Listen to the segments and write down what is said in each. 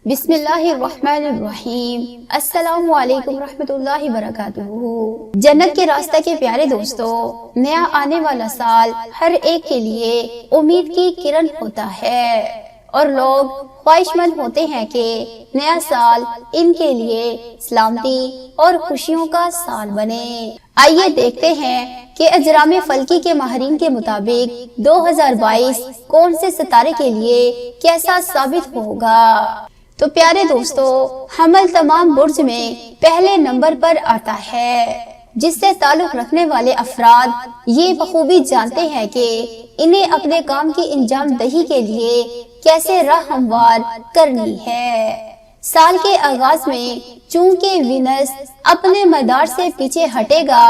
بسم اللہ الرحمن الرحیم۔ السلام علیکم ورحمۃ اللہ وبرکاتہ۔ جنت کے راستہ کے پیارے دوستو، نیا آنے والا سال ہر ایک کے لیے امید کی کرن ہوتا ہے اور لوگ خواہش مند ہوتے ہیں کہ نیا سال ان کے لیے سلامتی اور خوشیوں کا سال بنے۔ آئیے دیکھتے ہیں کہ اجرام فلکی کے ماہرین کے مطابق 2022 کون سے ستارے کے لیے کیسا ثابت ہوگا۔ تو پیارے دوستو، حمل تمام برج میں پہلے نمبر پر آتا ہے، جس سے تعلق رکھنے والے افراد یہ بخوبی جانتے ہیں کہ انہیں اپنے کام کی انجام دہی کے لیے کیسے راہ ہموار کرنی ہے۔ سال کے آغاز میں چونکہ وینس اپنے مدار سے پیچھے ہٹے گا،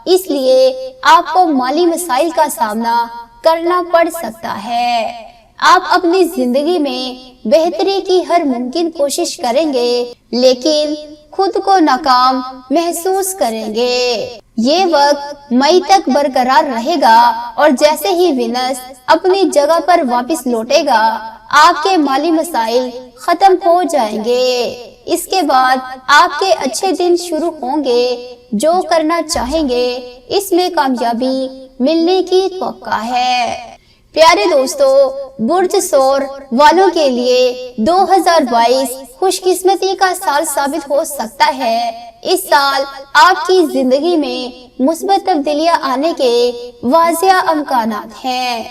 اس لیے آپ کو مالی مسائل کا سامنا کرنا پڑ سکتا ہے۔ آپ اپنی زندگی میں بہتری کی ہر ممکن کوشش کریں گے، لیکن خود کو ناکام محسوس کریں گے۔ یہ وقت مئی تک برقرار رہے گا اور جیسے ہی وینس اپنی جگہ پر واپس لوٹے گا، آپ کے مالی مسائل ختم ہو جائیں گے۔ اس کے بعد آپ کے اچھے دن شروع ہوں گے۔ جو کرنا چاہیں گے اس میں کامیابی ملنے کی توقع ہے۔ پیارے دوستو، برج ثور والوں کے لیے 2022 خوش قسمتی کا سال ثابت ہو سکتا ہے۔ اس سال آپ کی زندگی میں مثبت تبدیلیاں آنے کے واضح امکانات ہیں۔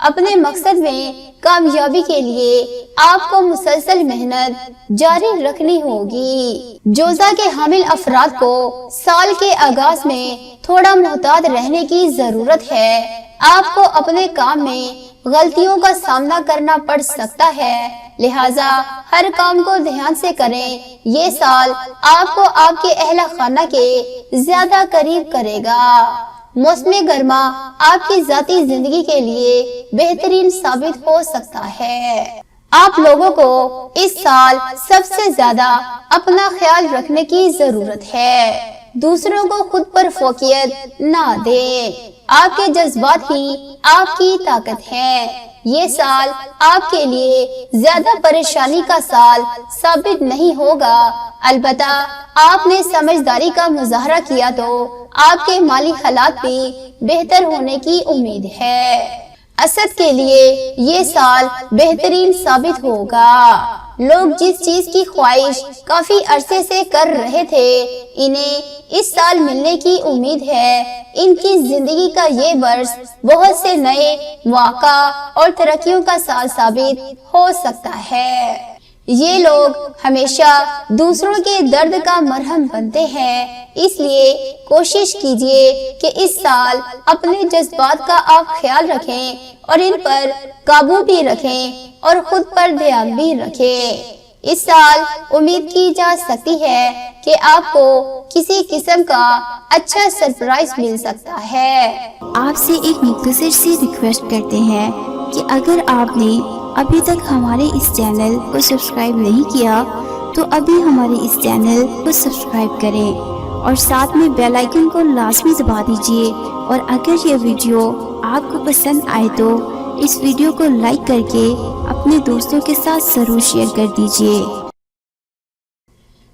اپنے مقصد میں کامیابی کے لیے آپ کو مسلسل محنت جاری رکھنی ہوگی۔ جوزہ کے حامل افراد کو سال کے آغاز میں تھوڑا محتاط رہنے کی ضرورت ہے۔ آپ کو اپنے کام میں غلطیوں کا سامنا کرنا پڑ سکتا ہے، لہٰذا ہر کام کو دھیان سے کریں۔ یہ سال آپ کو آپ کے اہل خانہ کے زیادہ قریب کرے گا۔ موسم گرما آپ کی ذاتی زندگی کے لیے بہترین ثابت ہو سکتا ہے۔ آپ لوگوں کو اس سال سب سے زیادہ اپنا خیال رکھنے کی ضرورت ہے۔ دوسروں کو خود پر فوقیت نہ دیں۔ آپ کے جذبات ہی آپ کی طاقت ہے۔ یہ سال آپ کے لیے زیادہ پریشانی کا سال ثابت نہیں ہوگا، البتہ آپ نے سمجھداری کا مظاہرہ کیا تو آپ کے مالی حالات بھی بہتر ہونے کی امید ہے۔ اسد کے لیے یہ سال بہترین ثابت ہوگا۔ لوگ جس چیز کی خواہش کافی عرصے سے کر رہے تھے، انہیں اس سال ملنے کی امید ہے۔ ان کی زندگی کا یہ برس بہت سے نئے مواقع اور ترقیوں کا سال ثابت ہو سکتا ہے۔ یہ لوگ ہمیشہ دوسروں کے درد کا مرہم بنتے ہیں، اس لیے کوشش کیجیے کہ اس سال اپنے جذبات کا آپ خیال رکھیں اور ان پر قابو بھی رکھیں اور خود پر دھیان بھی رکھیں۔ اس سال امید کی جا سکتی ہے کہ آپ کو کسی قسم کا اچھا سرپرائز مل سکتا ہے۔ آپ سے ایک مختصر سی ریکویسٹ کرتے ہیں کہ اگر آپ نے ابھی تک ہمارے اس چینل کو سبسکرائب نہیں کیا تو ابھی ہمارے اس چینل کو سبسکرائب کریں اور ساتھ میں بیل آئیکن کو لازمی دبا دیجیے، اور اگر یہ ویڈیو آپ کو پسند آئے تو اس ویڈیو کو لائک کر کے اپنے دوستوں کے ساتھ ضرور شیئر کر دیجیے۔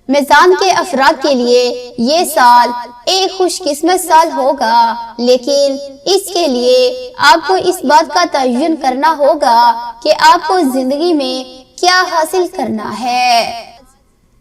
میزان کے افراد کے لیے یہ سال ایک خوش قسمت سال ہوگا، لیکن اس کے لیے آپ کو اس بات کا تعین کرنا ہوگا کہ آپ کو زندگی میں کیا حاصل کرنا ہے۔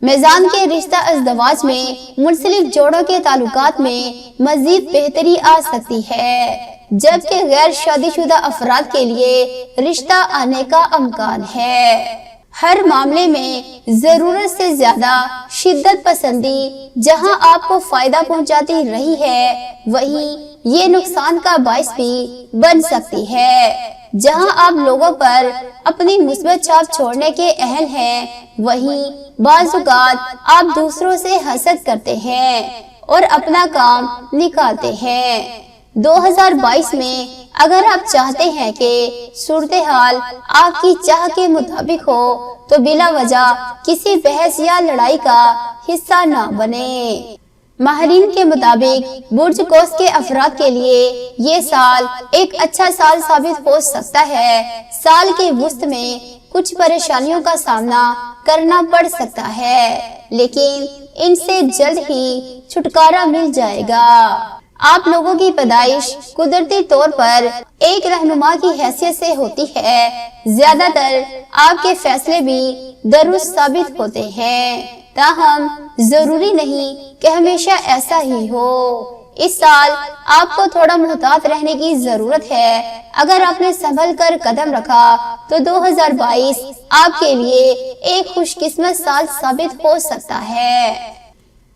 میزان کے رشتہ ازدواج میں منسلک جوڑوں کے تعلقات میں مزید بہتری آ سکتی ہے، جبکہ غیر شادی شدہ افراد کے لیے رشتہ آنے کا امکان ہے۔ ہر معاملے میں ضرورت سے زیادہ شدت پسندی جہاں آپ کو فائدہ پہنچاتی رہی ہے، وہیں یہ نقصان کا باعث بھی بن سکتی ہے۔ جہاں آپ لوگوں پر اپنی مثبت چھاپ چھوڑنے کے اہل ہیں، وہیں بعض اوقات آپ دوسروں سے حسد کرتے ہیں اور اپنا کام نکالتے ہیں۔ 2022 میں اگر آپ چاہتے ہیں کہ صورتحال آپ کی چاہ کے مطابق ہو تو بلا وجہ کسی بحث یا لڑائی کا حصہ نہ بنے۔ ماہرین کے مطابق برج قوس کے افراد کے لیے یہ سال ایک اچھا سال ثابت ہو سکتا ہے۔ سال کے وسط میں کچھ پریشانیوں کا سامنا کرنا پڑ سکتا ہے، لیکن ان سے جلد ہی چھٹکارا مل جائے گا۔ آپ لوگوں کی پیدائش قدرتی طور پر ایک رہنما کی حیثیت سے ہوتی ہے۔ زیادہ تر آپ کے فیصلے بھی درست ثابت ہوتے ہیں، تاہم ضروری نہیں کہ ہمیشہ ایسا ہی ہو۔ اس سال آپ کو تھوڑا محتاط رہنے کی ضرورت ہے۔ اگر آپ نے سنبھل کر قدم رکھا تو 2022 آپ کے لیے ایک خوش قسمت سال ثابت ہو سکتا ہے۔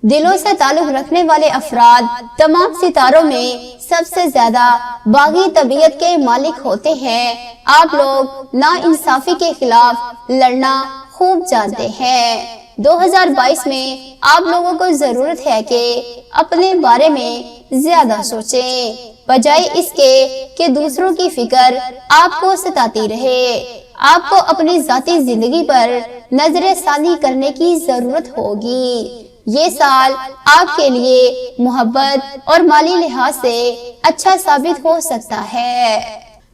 دلوں سے تعلق رکھنے والے افراد تمام ستاروں میں سب سے زیادہ باغی طبیعت کے مالک ہوتے ہیں۔ آپ لوگ ناانصافی کے خلاف لڑنا خوب جانتے ہیں۔ 2022 میں آپ لوگوں کو ضرورت ہے کہ اپنے بارے میں زیادہ سوچیں، بجائے اس کے کہ دوسروں کی فکر آپ کو ستاتی رہے۔ آپ کو اپنی ذاتی زندگی پر نظر ثانی کرنے کی ضرورت ہوگی۔ یہ سال آپ کے لیے محبت اور مالی لحاظ سے اچھا ثابت ہو سکتا ہے۔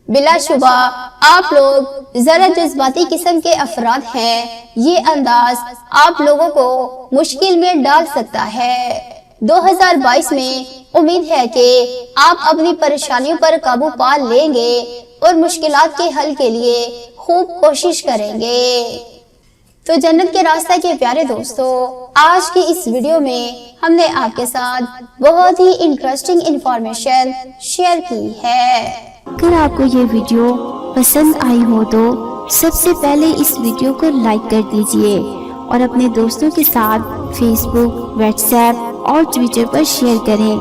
بلا شبہ آپ لوگ ذرا جذباتی قسم کے افراد ہیں۔ یہ انداز آپ لوگوں کو مشکل میں ڈال سکتا ہے۔ 2022 میں امید ہے کہ آپ اپنی پریشانیوں پر قابو پا لیں گے اور مشکلات کے حل کے لیے خوب کوشش کریں گے۔ تو جنت کے راستہ کے پیارے دوستو، آج کی اس ویڈیو میں ہم نے آپ کے ساتھ بہت ہی انٹرسٹنگ انفارمیشن شیئر کی ہے۔ اگر آپ کو یہ ویڈیو پسند آئی ہو تو سب سے پہلے اس ویڈیو کو لائک کر دیجئے اور اپنے دوستوں کے ساتھ فیس بک، واٹس ایپ اور ٹویٹر پر شیئر کریں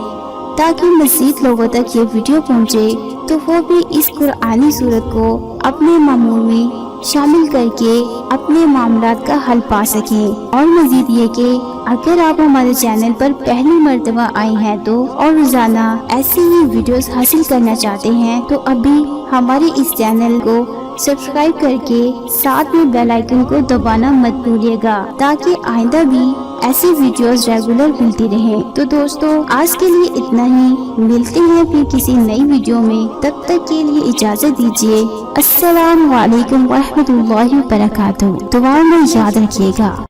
تاکہ مزید لوگوں تک یہ ویڈیو پہنچے تو وہ بھی اس قرآنی سورت کو اپنے معمول میں شامل کر کے اپنے معاملات کا حل پا سکیں۔ اور مزید یہ کہ اگر آپ ہمارے چینل پر پہلی مرتبہ آئے ہیں تو اور روزانہ ایسی ہی ویڈیوز حاصل کرنا چاہتے ہیں تو ابھی ہمارے اس چینل کو سبسکرائب کر کے ساتھ میں بیل آئیکن کو دبانا مت بھولیے گا تاکہ آئندہ بھی ایسی ویڈیوز ریگولر ملتی رہیں۔ تو دوستو آج کے لیے اتنا ہی، ملتے ہیں پھر کسی نئی ویڈیو میں، تب تک کے لیے اجازت دیجیے۔ السلام علیکم ورحمۃ اللہ وبرکاتہ۔ دعا میں یاد رکھیے گا۔